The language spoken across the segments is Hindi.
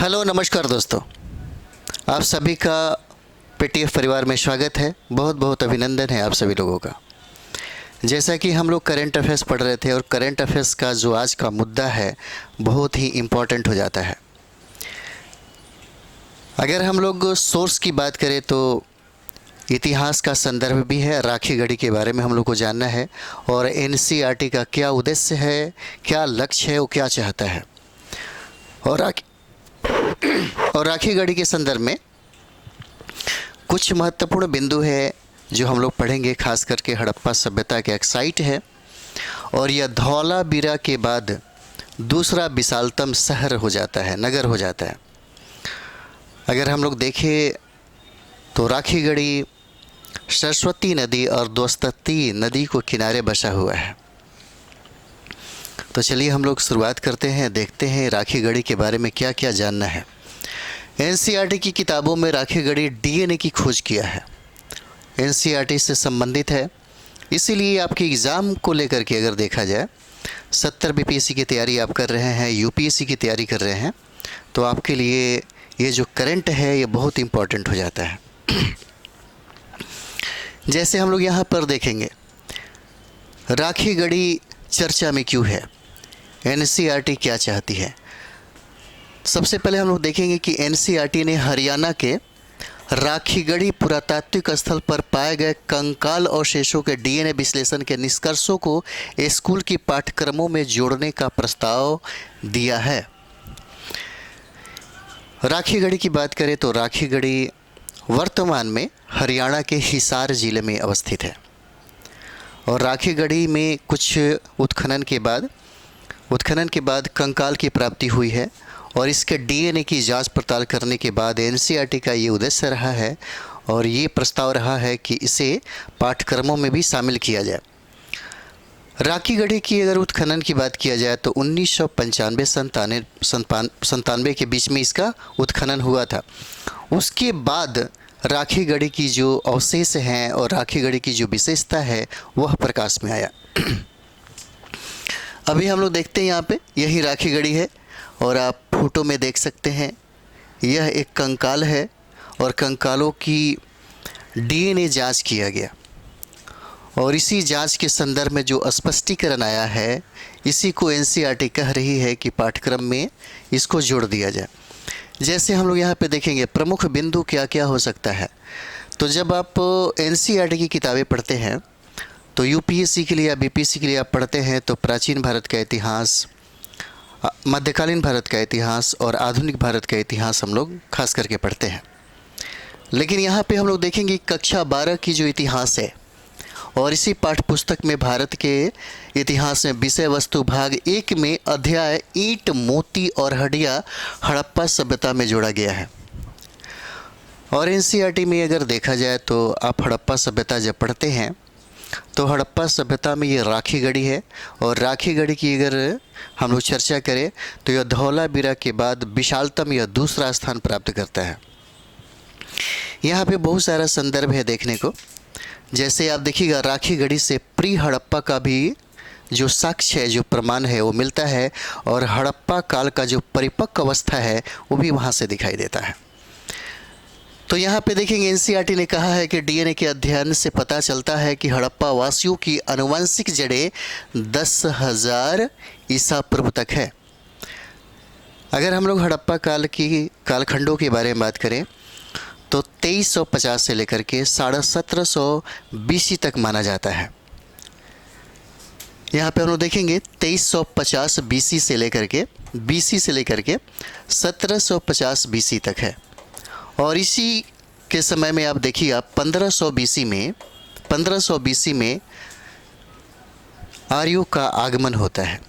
हेलो नमस्कार दोस्तों, आप सभी का पीटीएफ परिवार में स्वागत है। बहुत बहुत अभिनंदन है आप सभी लोगों का। जैसा कि हम लोग करंट अफेयर्स पढ़ रहे थे और करंट अफेयर्स का जो आज का मुद्दा है बहुत ही इम्पोर्टेंट हो जाता है। अगर हम लोग सोर्स की बात करें तो इतिहास का संदर्भ भी है, राखी गढ़ी के बारे में हम लोग को जानना है और एनसीईआरटी का क्या उद्देश्य है, क्या लक्ष्य है, वो क्या चाहता है। और राखी गढ़ी के संदर्भ में कुछ महत्वपूर्ण बिंदु है जो हम लोग पढ़ेंगे। खास करके हड़प्पा सभ्यता का एक साइट है और यह धौलावीरा के बाद दूसरा विशालतम शहर हो जाता है, नगर हो जाता है। अगर हम लोग देखें तो राखी गढ़ी सरस्वती नदी और दोस्तती नदी को किनारे बसा हुआ है। तो चलिए हम लोग शुरुआत करते हैं, देखते हैं राखी गढ़ी के बारे में क्या क्या जानना है। एनसीईआरटी की किताबों में राखी गढ़ी डीएनए की खोज किया है, एनसीईआरटी से संबंधित है। इसीलिए आपके एग्ज़ाम को लेकर के अगर देखा जाए, 70 बीपीएससी की तैयारी आप कर रहे हैं, यूपीएससी की तैयारी कर रहे हैं, तो आपके लिए ये जो करंट है ये बहुत इम्पोर्टेंट हो जाता है। जैसे हम लोग यहाँ पर देखेंगे राखी गढ़ी चर्चा में क्यों है, एनसीईआरटी क्या चाहती है। सबसे पहले हम लोग देखेंगे कि एनसीईआरटी ने हरियाणा के राखी गढ़ी पुरातात्विक स्थल पर पाए गए कंकाल अवशेषों के डीएनए विश्लेषण के निष्कर्षों को स्कूल की पाठ्यक्रमों में जोड़ने का प्रस्ताव दिया है। राखी गढ़ी की बात करें तो राखी गढ़ी वर्तमान में हरियाणा के हिसार जिले में अवस्थित है और राखी गढ़ी में कुछ उत्खनन के बाद कंकाल की प्राप्ति हुई है और इसके डीएनए की जांच पड़ताल करने के बाद एनसीईआरटी का ये उद्देश्य रहा है और ये प्रस्ताव रहा है कि इसे पाठ्यक्रमों में भी शामिल किया जाए। राखी गढ़ी की अगर उत्खनन की बात किया जाए तो 1995-97 के बीच में इसका उत्खनन हुआ था। उसके बाद राखी गढ़ी की जो अवशेष हैं और राखी गढ़ी की जो विशेषता है वह प्रकाश में आया। अभी हम लोग देखते हैं यहाँ पे यही राखी गढ़ी है और आप फोटो में देख सकते हैं यह एक कंकाल है और कंकालों की डीएनए जांच किया गया और इसी जांच के संदर्भ में जो स्पष्टीकरण आया है इसी को एनसीईआरटी कह रही है कि पाठ्यक्रम में इसको जोड़ दिया जाए। जैसे हम लोग यहाँ पे देखेंगे प्रमुख बिंदु क्या क्या हो सकता है। तो जब आप एनसीईआरटी की किताबें पढ़ते हैं तो यूपीएससी के लिए या बीपीएससी के लिए आप पढ़ते हैं तो प्राचीन भारत का इतिहास, मध्यकालीन भारत का इतिहास और आधुनिक भारत का इतिहास हम लोग खास करके पढ़ते हैं। लेकिन यहाँ पे हम लोग देखेंगे कक्षा 12 की जो इतिहास है और इसी पाठ्य पुस्तक में भारत के इतिहास में विषय वस्तु भाग 1 में अध्याय ईंट, मोती और हड्डियाँ हड़प्पा सभ्यता में जोड़ा गया है। और एनसीईआरटी में अगर देखा जाए तो आप हड़प्पा सभ्यता जब पढ़ते हैं तो हड़प्पा सभ्यता में ये राखी गढ़ी है और राखी गढ़ी की अगर हम लोग चर्चा करें तो यह धौलावीरा के बाद विशालतम यह दूसरा स्थान प्राप्त करता है। यहाँ पे बहुत सारा संदर्भ है देखने को। जैसे आप देखिएगा राखी गढ़ी से प्री हड़प्पा का भी जो साक्ष्य है, जो प्रमाण है वो मिलता है और हड़प्पा काल का जो परिपक्व अवस्था है वो भी वहाँ से दिखाई देता है। तो यहाँ पे देखेंगे एनसीईआरटी ने कहा है कि डीएनए के अध्ययन से पता चलता है कि हड़प्पा वासियों की आनुवंशिक जड़ें 10,000 ईसा पूर्व तक है। अगर हम लोग हड़प्पा काल की कालखंडों के बारे में बात करें तो 2350 से लेकर के 1750 बीसी तक माना जाता है। यहाँ पे हम लोग देखेंगे 2350 बीसी से लेकर के 1750 बीसी तक है और इसी के समय में आप देखिए आप 1500 बीसी में आर्यों का आगमन होता है।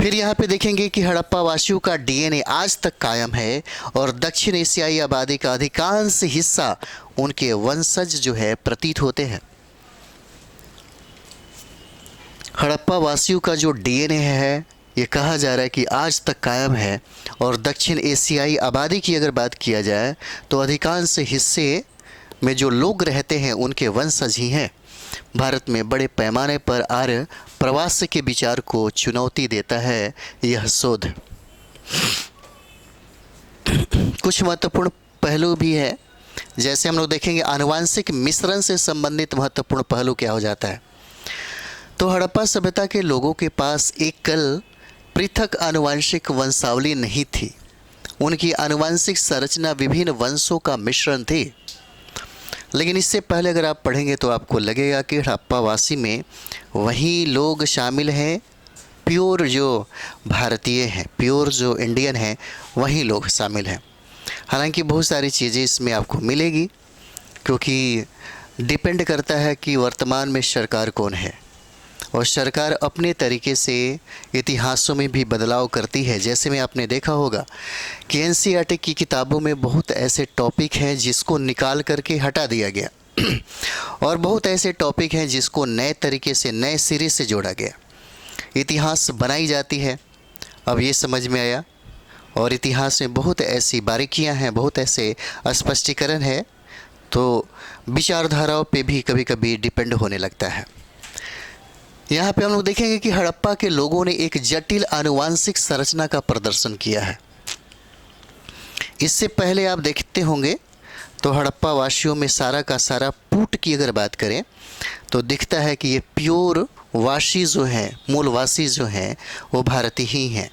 फिर यहाँ पे देखेंगे कि हड़प्पा वासियों का डीएनए आज तक कायम है और दक्षिण एशियाई आबादी का अधिकांश हिस्सा उनके वंशज जो है प्रतीत होते हैं। हड़प्पा वासियों का जो डीएनए है ये कहा जा रहा है कि आज तक कायम है और दक्षिण एशियाई आबादी की अगर बात किया जाए तो अधिकांश हिस्से में जो लोग रहते हैं उनके वंशज ही हैं। भारत में बड़े पैमाने पर आर्य प्रवास के विचार को चुनौती देता है यह शोध। कुछ महत्वपूर्ण पहलू भी है। जैसे हम लोग देखेंगे आनुवांशिक मिश्रण से संबंधित महत्वपूर्ण पहलू क्या हो जाता है। तो हड़प्पा सभ्यता के लोगों के पास एकल पृथक आनुवांशिक वंशावली नहीं थी। उनकी आनुवांशिक संरचना विभिन्न वंशों का मिश्रण थी। लेकिन इससे पहले अगर आप पढ़ेंगे तो आपको लगेगा कि हड़प्पावासी में वही लोग शामिल हैं, प्योर जो भारतीय हैं, प्योर जो इंडियन हैं, वही लोग शामिल हैं। हालांकि बहुत सारी चीज़ें इसमें आपको मिलेगी, क्योंकि डिपेंड करता है कि वर्तमान में सरकार कौन है, और सरकार अपने तरीके से इतिहासों में भी बदलाव करती है। जैसे में आपने देखा होगा कि एनसीईआरटी की किताबों में बहुत ऐसे टॉपिक हैं जिसको निकाल करके हटा दिया गया और बहुत ऐसे टॉपिक हैं जिसको नए तरीके से, नए सिरे से जोड़ा गया। इतिहास बनाई जाती है, अब ये समझ में आया। और इतिहास में बहुत ऐसी बारीकियां हैं, बहुत ऐसे स्पष्टीकरण है, तो विचारधाराओं पे भी कभी कभी डिपेंड होने लगता है। यहाँ पे हम लोग देखेंगे कि हड़प्पा के लोगों ने एक जटिल आनुवांशिक संरचना का प्रदर्शन किया है। इससे पहले आप देखते होंगे तो हड़प्पा वासियों में सारा का सारा पुट की अगर बात करें तो दिखता है कि ये प्योर वासी जो हैं, मूलवासी जो हैं, वो भारतीय ही हैं।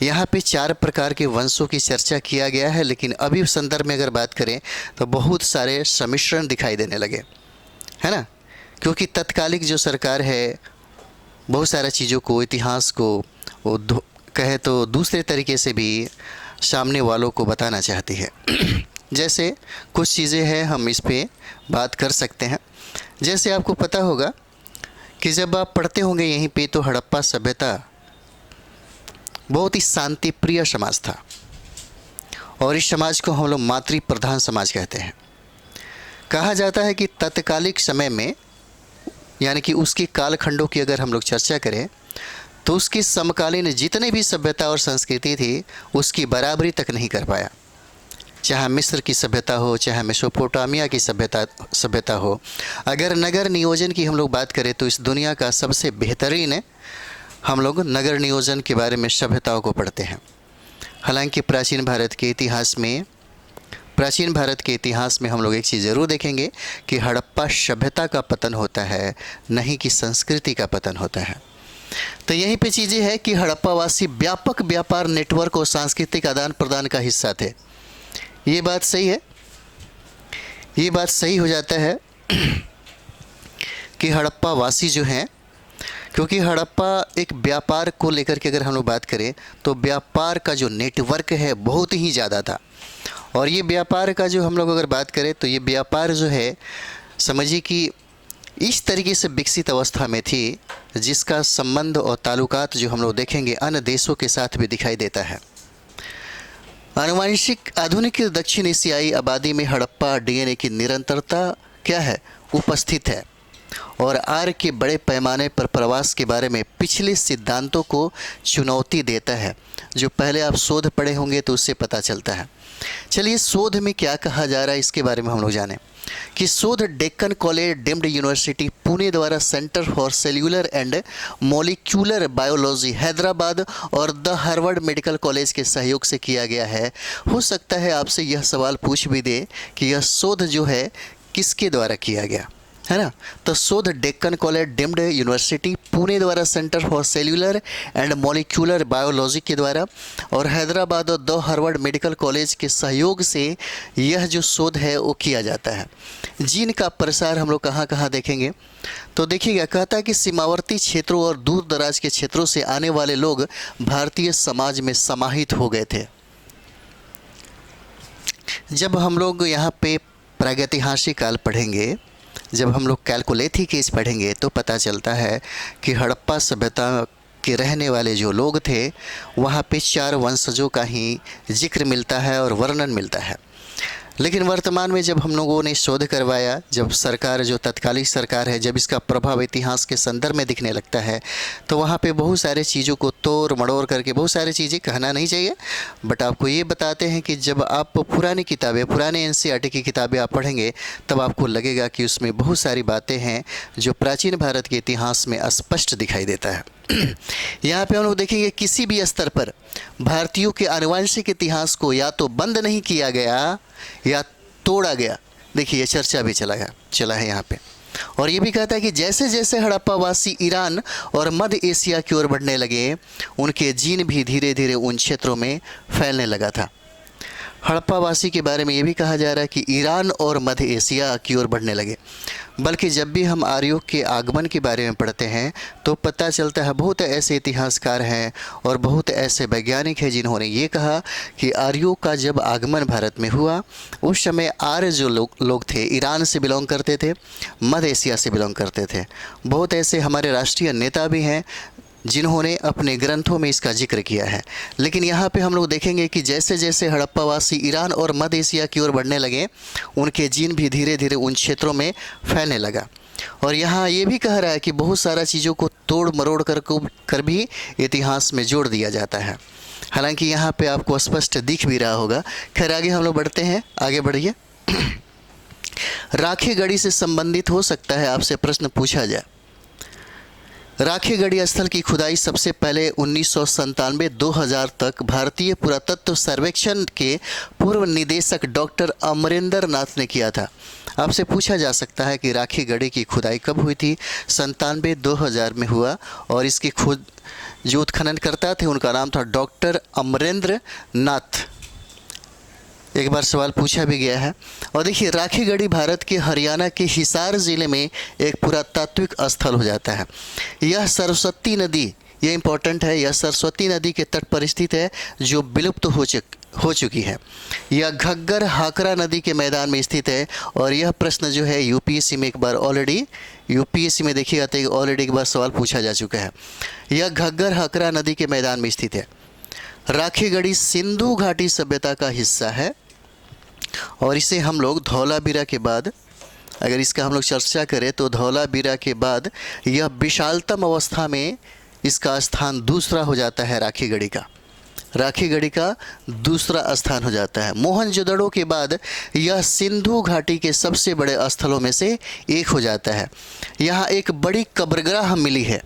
यहाँ पे 4 प्रकार के वंशों की चर्चा किया गया है, लेकिन अभी संदर्भ में अगर बात करें तो बहुत सारे सम्मिश्रण दिखाई देने लगे, है ना। क्योंकि तत्कालिक जो सरकार है बहुत सारा चीज़ों को, इतिहास को वो कहे तो दूसरे तरीके से भी सामने वालों को बताना चाहती है। जैसे कुछ चीज़ें हैं, हम इस पे बात कर सकते हैं। जैसे आपको पता होगा कि जब आप पढ़ते होंगे यहीं पे, तो हड़प्पा सभ्यता बहुत ही शांति प्रिय समाज था, और इस समाज को हम लोग मातृ प्रधान समाज कहते हैं। कहा जाता है कि तत्कालिक समय में, यानी कि उसकी कालखंडों की अगर हम लोग चर्चा करें तो उसकी समकालीन जितने भी सभ्यता और संस्कृति थी उसकी बराबरी तक नहीं कर पाया। चाहे मिस्र की सभ्यता हो, चाहे मेसोपोटामिया की सभ्यता हो। अगर नगर नियोजन की हम लोग बात करें तो इस दुनिया का सबसे बेहतरीन हम लोग नगर नियोजन के बारे में सभ्यताओं को पढ़ते हैं। हालांकि प्राचीन भारत के इतिहास में हम लोग एक चीज़ ज़रूर देखेंगे कि हड़प्पा सभ्यता का पतन होता है, नहीं कि संस्कृति का पतन होता है। तो यहीं पे चीज़ें है कि हड़प्पावासी व्यापक व्यापार नेटवर्क और सांस्कृतिक आदान प्रदान का हिस्सा थे। ये बात सही है, ये बात सही हो जाता है कि हड़प्पावासी जो हैं, क्योंकि हड़प्पा एक व्यापार को लेकर के अगर हम लोग बात करें तो व्यापार का जो नेटवर्क है बहुत ही ज़्यादा था। और ये व्यापार का जो हम लोग अगर बात करें तो ये व्यापार जो है, समझिए कि इस तरीके से विकसित अवस्था में थी जिसका संबंध और ताल्लुकात जो हम लोग देखेंगे अन्य देशों के साथ भी दिखाई देता है। आनुवंशिक आधुनिक दक्षिण एशियाई आबादी में हड़प्पा डीएनए की निरंतरता क्या है, उपस्थित है, और आर्य के बड़े पैमाने पर प्रवास के बारे में पिछले सिद्धांतों को चुनौती देता है। जो पहले आप शोध पढ़े होंगे तो उससे पता चलता है। चलिए शोध में क्या कहा जा रहा है इसके बारे में हम लोग जानें कि शोध Deccan college deemed university Pune द्वारा centre for cellular and molecular biology Hyderabad और द हार्वर्ड मेडिकल कॉलेज के सहयोग से किया गया है। हो सकता है आपसे यह सवाल पूछ भी दे कि यह शोध जो है किसके द्वारा किया गया, है ना। तो शोध Deccan college deemed university Pune द्वारा centre for cellular and molecular biology के द्वारा और हैदराबाद और द हार्वर्ड मेडिकल कॉलेज के सहयोग से यह जो शोध है वो किया जाता है। जीन का प्रसार हम लोग कहाँ कहाँ देखेंगे तो देखिएगा, कहता है कि सीमावर्ती क्षेत्रों और दूर दराज के क्षेत्रों से आने वाले लोग भारतीय समाज में समाहित हो गए थे। जब हम लोग यहाँ पे प्रागैतिहासिक काल पढ़ेंगे, जब हम लोग कैलकुलेथिक एज पढ़ेंगे तो पता चलता है कि हड़प्पा सभ्यता के रहने वाले जो लोग थे वहाँ पे 4 वंशजों का ही जिक्र मिलता है और वर्णन मिलता है। लेकिन वर्तमान में जब हम लोगों ने शोध करवाया, जब सरकार जो तत्कालिक सरकार है, जब इसका प्रभाव इतिहास के संदर्भ में दिखने लगता है तो वहाँ पे बहुत सारे चीज़ों को तोड़ मड़ोड़ करके, बहुत सारी चीज़ें कहना नहीं चाहिए बट आपको ये बताते हैं कि जब आप पुरानी किताबें, पुराने एनसीईआरटी की किताबें आप पढ़ेंगे तब आपको लगेगा कि उसमें बहुत सारी बातें हैं जो प्राचीन भारत के इतिहास में स्पष्ट दिखाई देता है। यहाँ पे हम लोग देखेंगे किसी भी स्तर पर भारतीयों के आनुवंशिक इतिहास को या तो बंद नहीं किया गया या तोड़ा गया। देखिए ये चर्चा भी चला है यहाँ पे। और ये भी कहता है कि जैसे जैसे हड़प्पावासी ईरान और मध्य एशिया की ओर बढ़ने लगे, उनके जीन भी धीरे धीरे उन क्षेत्रों में फैलने लगा था। हड़प्पावासी के बारे में ये भी कहा जा रहा है कि ईरान और मध्य एशिया की ओर बढ़ने लगे। बल्कि जब भी हम आर्यों के आगमन के बारे में पढ़ते हैं तो पता चलता है बहुत ऐसे इतिहासकार हैं और बहुत ऐसे वैज्ञानिक हैं जिन्होंने ये कहा कि आर्यों का जब आगमन भारत में हुआ, उस समय आर्य जो लोग थे ईरान से बिलोंग करते थे, मध्य एशिया से बिलोंग करते थे। बहुत ऐसे हमारे राष्ट्रीय नेता भी हैं जिन्होंने अपने ग्रंथों में इसका जिक्र किया है। लेकिन यहाँ पे हम लोग देखेंगे कि जैसे जैसे हड़प्पावासी ईरान और मध्य एशिया की ओर बढ़ने लगे, उनके जीन भी धीरे धीरे उन क्षेत्रों में फैलने लगा। और यहाँ ये भी कह रहा है कि बहुत सारा चीज़ों को तोड़ मरोड़ कर भी इतिहास में जोड़ दिया जाता है। हालांकि यहाँ पे आपको स्पष्ट दिख भी रहा होगा। खैर आगे हम लोग बढ़ते हैं, आगे बढ़िए। राखी गढ़ी से संबंधित हो सकता है आपसे प्रश्न पूछा जाए। राखी गढ़ी स्थल की खुदाई सबसे पहले 1997-2000 तक भारतीय पुरातत्व सर्वेक्षण के पूर्व निदेशक डॉक्टर अमरेंद्र नाथ ने किया था। आपसे पूछा जा सकता है कि राखी गढ़ी की खुदाई कब हुई थी? 97-2000 में हुआ। और इसकी खुद जो उत्खनन करता थे उनका नाम था डॉक्टर अमरेंद्र नाथ। एक बार सवाल पूछा भी गया है। और देखिए राखी गढ़ी भारत के हरियाणा के हिसार ज़िले में एक पुरातात्विक स्थल हो जाता है। यह सरस्वती नदी, ये इम्पोर्टेंट है, यह सरस्वती नदी के तट पर स्थित है जो विलुप्त हो चुकी है। यह घग्गर हाकरा नदी के मैदान में स्थित है। और यह प्रश्न जो है यूपीएससी में एक बार ऑलरेडी में देखिएगा तो ऑलरेडी एक बार सवाल पूछा जा चुका है। यह घग्गर हाकरा नदी के मैदान में स्थित है। राखी गढ़ी सिंधु घाटी सभ्यता का हिस्सा है और इसे हम लोग धौलावीरा के बाद, अगर इसका हम लोग चर्चा करें तो धौलावीरा के बाद यह विशालतम अवस्था में इसका स्थान दूसरा हो जाता है। राखी गढ़ी का दूसरा स्थान हो जाता है। मोहनजोदड़ो के बाद यह सिंधु घाटी के सबसे बड़े स्थलों में से एक हो जाता है। यहाँ एक बड़ी कब्रगाह मिली है।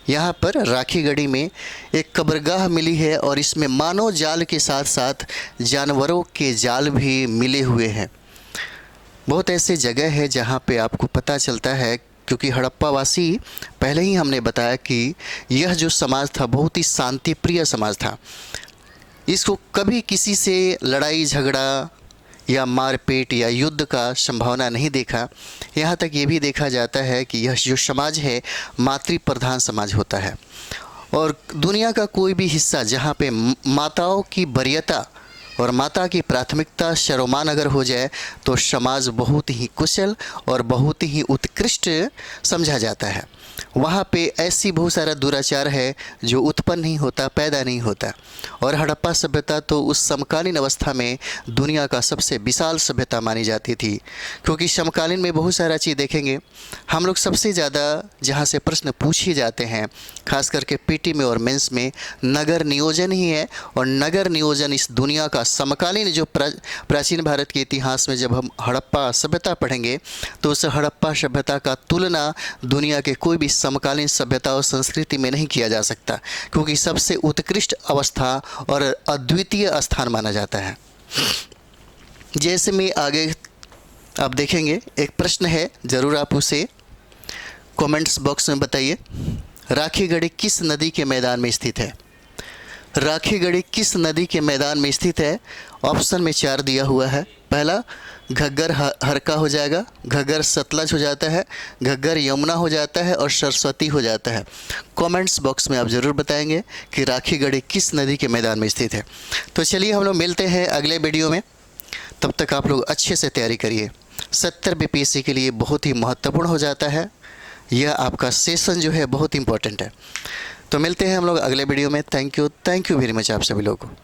यहाँ पर राखी गढ़ी में एक कब्रगाह मिली है और इसमें मानव जाल के साथ साथ जानवरों के जाल भी मिले हुए हैं। बहुत ऐसे जगह है जहाँ पे आपको पता चलता है, क्योंकि हड़प्पावासी पहले ही हमने बताया कि यह जो समाज था बहुत ही शांति प्रिय समाज था। इसको कभी किसी से लड़ाई झगड़ा या मारपीट या युद्ध का संभावना नहीं देखा। यहाँ तक ये भी देखा जाता है कि यह जो समाज है मातृ प्रधान समाज होता है। और दुनिया का कोई भी हिस्सा जहाँ पे माताओं की वरीयता और माता की प्राथमिकता सर्वमान्य अगर हो जाए तो समाज बहुत ही कुशल और बहुत ही उत्कृष्ट समझा जाता है। वहाँ पे ऐसी बहुत सारा दुराचार है जो उत्पन्न नहीं होता, पैदा नहीं होता। और हड़प्पा सभ्यता तो उस समकालीन अवस्था में दुनिया का सबसे विशाल सभ्यता मानी जाती थी, क्योंकि समकालीन में बहुत सारा चीज़ देखेंगे हम लोग। सबसे ज़्यादा जहाँ से प्रश्न पूछे जाते हैं खास करके पीटी में और मेंस में नगर नियोजन ही है। और नगर नियोजन इस दुनिया का समकालीन जो प्राचीन भारत के इतिहास में जब हम हड़प्पा सभ्यता पढ़ेंगे तो उस हड़प्पा सभ्यता का तुलना दुनिया के कोई भी समकालीन सभ्यता और संस्कृति में नहीं किया जा सकता, क्योंकि सबसे उत्कृष्ट अवस्था और अद्वितीय स्थान माना जाता है। जैसे में आगे आप देखेंगे एक प्रश्न है, ज़रूर आप उसे कमेंट्स बॉक्स में बताइए। राखी गढ़ी किस नदी के मैदान में स्थित है? राखी गढ़ी किस नदी के मैदान में स्थित है? ऑप्शन में 4 दिया हुआ है। पहला घग्गर हरका हो जाएगा, घग्गर सतलज हो जाता है, घग्गर यमुना हो जाता है और सरस्वती हो जाता है। कमेंट्स बॉक्स में आप ज़रूर बताएंगे कि राखी गढ़ी किस नदी के मैदान में स्थित है। तो चलिए हम लोग मिलते हैं अगले वीडियो में। तब तक आप लोग अच्छे से तैयारी करिए। 70 बीपीएससी के लिए बहुत ही महत्वपूर्ण हो जाता है। यह आपका सेशन जो है बहुत इंपॉर्टेंट है। तो मिलते हैं हम लोग अगले वीडियो में। थैंक यू वेरी मच आप सभी लोगों को।